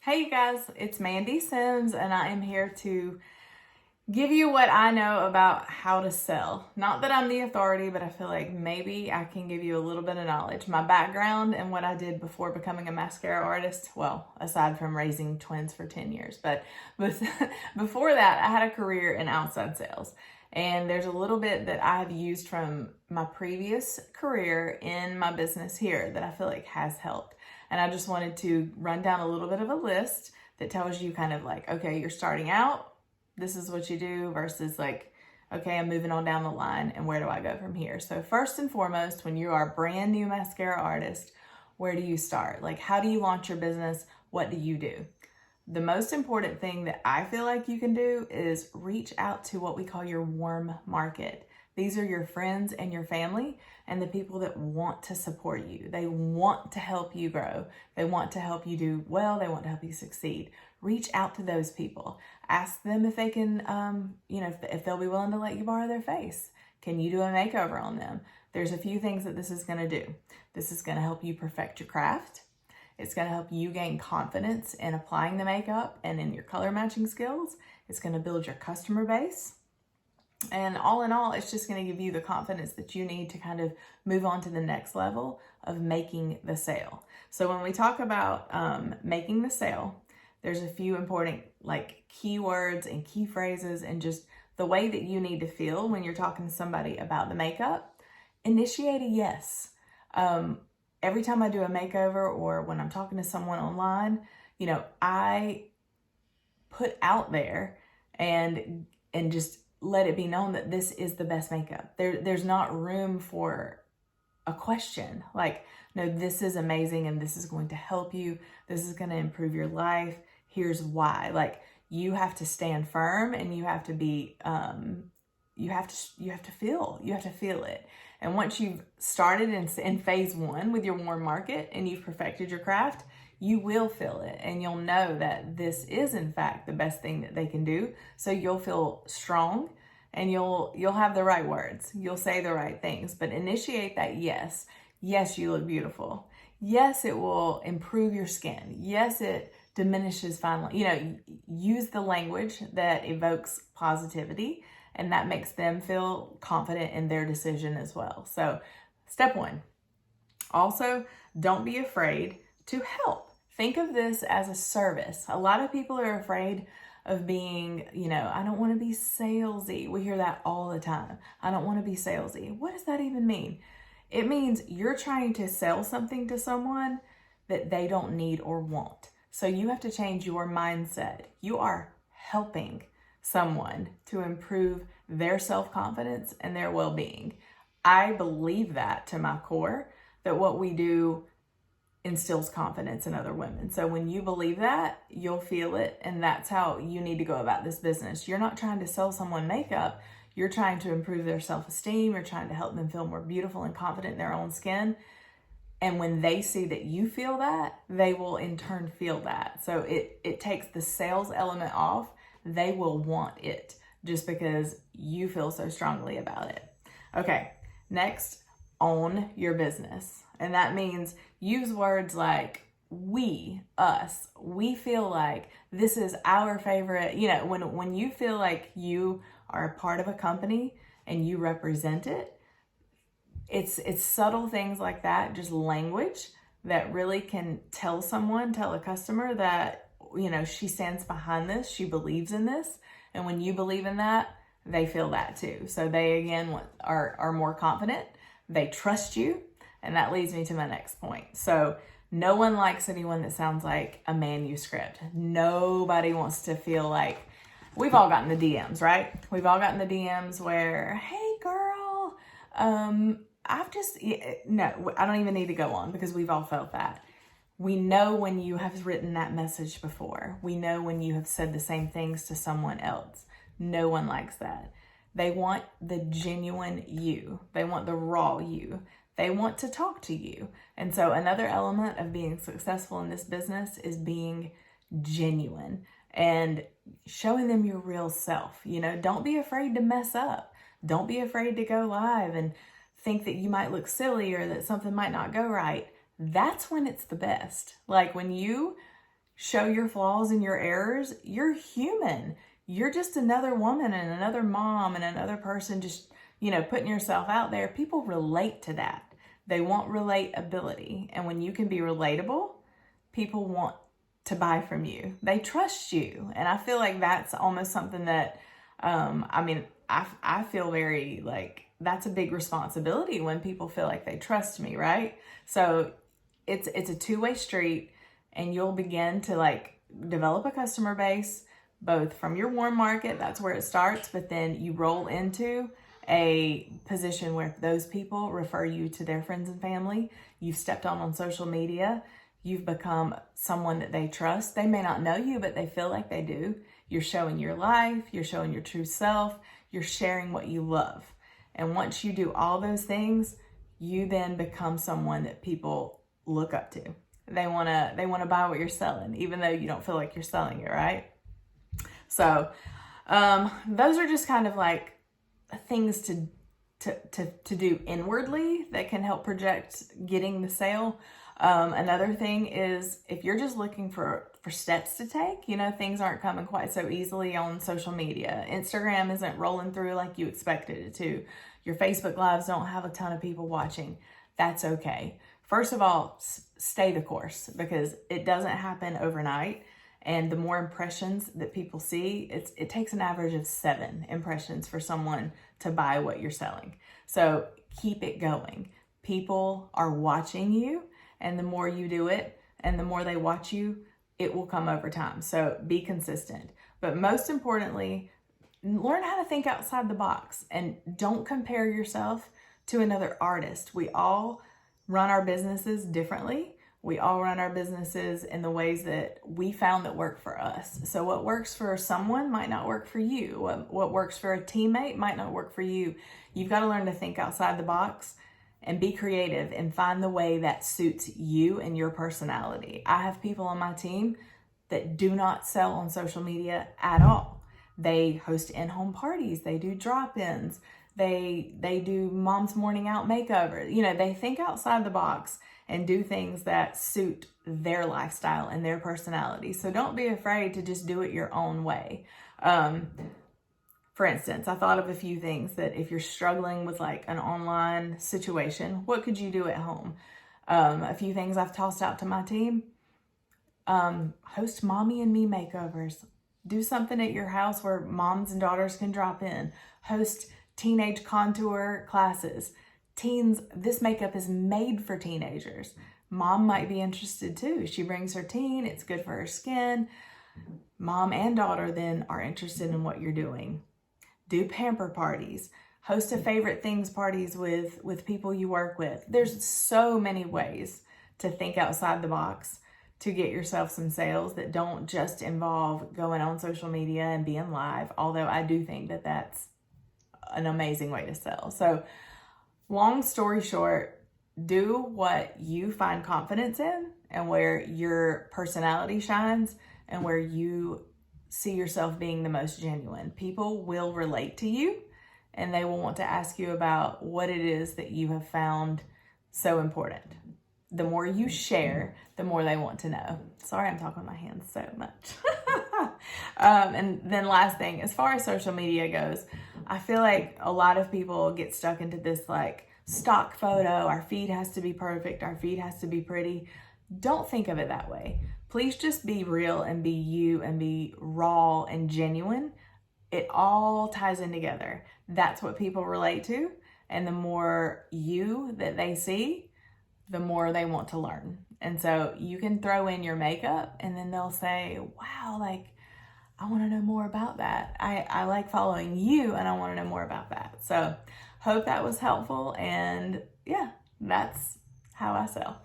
Hey you guys, it's Mandy Sims and I am here to give you what I know about how to sell. Not that I'm the authority, but I feel like maybe I can give you a little bit of knowledge. My background and what I did before becoming a mascara artist, well, aside from raising twins for 10 years, but before that, I had a career in outside sales. And there's a little bit that I have used from my previous career in my business here that I feel like has helped. And I just wanted to run down a little bit of a list that tells you kind of like, okay, you're starting out, this is what you do, versus like, okay, I'm moving on down the line and where do I go from here? So first and foremost, when you are a brand new mascara artist, where do you start? Like, how do you launch your business? What do you do? The most important thing that I feel like you can do is reach out to what we call your warm market. These are your friends and your family and the people that want to support you. They want to help you grow. They want to help you do well. They want to help you succeed. Reach out to those people. Ask them if they can, if they'll be willing to let you borrow their face. Can you do a makeover on them? There's a few things that this is going to do. This is going to help you perfect your craft. It's going to help you gain confidence in applying the makeup and in your color matching skills. It's going to build your customer base. And all in all, it's just going to give you the confidence that you need to kind of move on to the next level of making the sale. So when we talk about making the sale, there's a few important like keywords and key phrases and just the way that you need to feel when you're talking to somebody about the makeup. Initiate a yes. Every time I do a makeover or when I'm talking to someone online, I put out there and just let it be known that this is the best makeup. There's not room for a question. Like, no, this is amazing and this is going to help you. This is going to improve your life. Here's why. Like, you have to stand firm and you have to be, you have to feel it. And once you've started in phase one with your warm market and you've perfected your craft, you will feel it and you'll know that this is in fact the best thing that they can do. So you'll feel strong and you'll have the right words. You'll say the right things, but initiate that yes. Yes, you look beautiful. Yes, it will improve your skin. Yes, it diminishes fine lines. Use the language that evokes positivity and that makes them feel confident in their decision as well. So step one, also don't be afraid to help. Think of this as a service. A lot of people are afraid of being, I don't want to be salesy. We hear that all the time. I don't want to be salesy. What does that even mean? It means you're trying to sell something to someone that they don't need or want. So you have to change your mindset. You are helping someone to improve their self-confidence and their well-being. I believe that to my core, that what we do instills confidence in other women. So when you believe that, you'll feel it, and that's how you need to go about this business. You're not trying to sell someone makeup. You're trying to improve their self-esteem. You're trying to help them feel more beautiful and confident in their own skin. And when they see that you feel that, they will in turn feel that. So it takes the sales element off. They will want it just because you feel so strongly about it. Okay, next, own your business. And that means use words like we, us. We feel like this is our favorite. When you feel like you are a part of a company and you represent it, it's subtle things like that, just language that really can tell a customer that, she stands behind this, she believes in this. And when you believe in that, they feel that too. So they, again, are more confident. They trust you. And that leads me to my next point. So no one likes anyone that sounds like a manuscript. Nobody wants to feel like, we've all gotten the DMs, right? We've all gotten the DMs where, hey girl, I don't even need to go on because we've all felt that. We know when you have written that message before. We know when you have said the same things to someone else. No one likes that. They want the genuine you. They want the raw you. They want to talk to you. And so another element of being successful in this business is being genuine and showing them your real self. Don't be afraid to mess up. Don't be afraid to go live and think that you might look silly or that something might not go right. That's when it's the best. Like when you show your flaws and your errors. You're human. You're just another woman and another mom and another person just, putting yourself out there. People relate to that. They want relatability. And when you can be relatable, people want to buy from you. They trust you. And I feel like that's almost something that, I feel very like that's a big responsibility when people feel like they trust me, right? So it's a two-way street, and you'll begin to like develop a customer base, both from your warm market, that's where it starts, but then you roll into a position where those people refer you to their friends and family. You've stepped on social media. You've become someone that they trust. They may not know you, but they feel like they do. You're showing your life. You're showing your true self. You're sharing what you love. And once you do all those things, you then become someone that people look up to. They want to buy what you're selling, even though you don't feel like you're selling it, right? So, those are just kind of like things to do inwardly that can help project getting the sale. Another thing is if you're just looking for steps to take, things aren't coming quite so easily on social media. Instagram isn't rolling through like you expected it to. Your Facebook Lives don't have a ton of people watching. That's okay. First of all, stay the course, because it doesn't happen overnight. And the more impressions that people see, it takes an average of 7 impressions for someone to buy what you're selling. So keep it going. People are watching you, and the more you do it and the more they watch you, it will come over time. So be consistent. But most importantly, learn how to think outside the box, and don't compare yourself to another artist. We all run our businesses differently. We all run our businesses in the ways that we found that work for us. So what works for someone might not work for you. What works for a teammate might not work for you. You've got to learn to think outside the box and be creative and find the way that suits you and your personality. I have people on my team that do not sell on social media at all. They host in-home parties. They do drop-ins. They do mom's morning out makeover. They think outside the box and do things that suit their lifestyle and their personality. So don't be afraid to just do it your own way. For instance, I thought of a few things that if you're struggling with like an online situation, what could you do at home? A few things I've tossed out to my team. Host mommy and me makeovers. Do something at your house where moms and daughters can drop in. Host teenage contour classes. Teens, this makeup is made for teenagers. Mom might be interested too. She brings her teen, it's good for her skin. Mom and daughter then are interested in what you're doing. Do pamper parties. Host a favorite things parties with people you work with. There's so many ways to think outside the box to get yourself some sales that don't just involve going on social media and being live, although I do think that that's an amazing way to sell. So long story short, do what you find confidence in and where your personality shines and where you see yourself being the most genuine. People will relate to you, and they will want to ask you about what it is that you have found so important. The more you share, the more they want to know. Sorry, I'm talking with my hands so much. And then last thing, as far as social media goes, I feel like a lot of people get stuck into this like stock photo. Our feed has to be perfect. Our feed has to be pretty. Don't think of it that way. Please just be real and be you and be raw and genuine. It all ties in together. That's what people relate to. And the more you that they see, the more they want to learn. And so you can throw in your makeup and then they'll say, wow, like, I want to know more about that. I like following you and I want to know more about that. So hope that was helpful. And yeah, that's how I sell.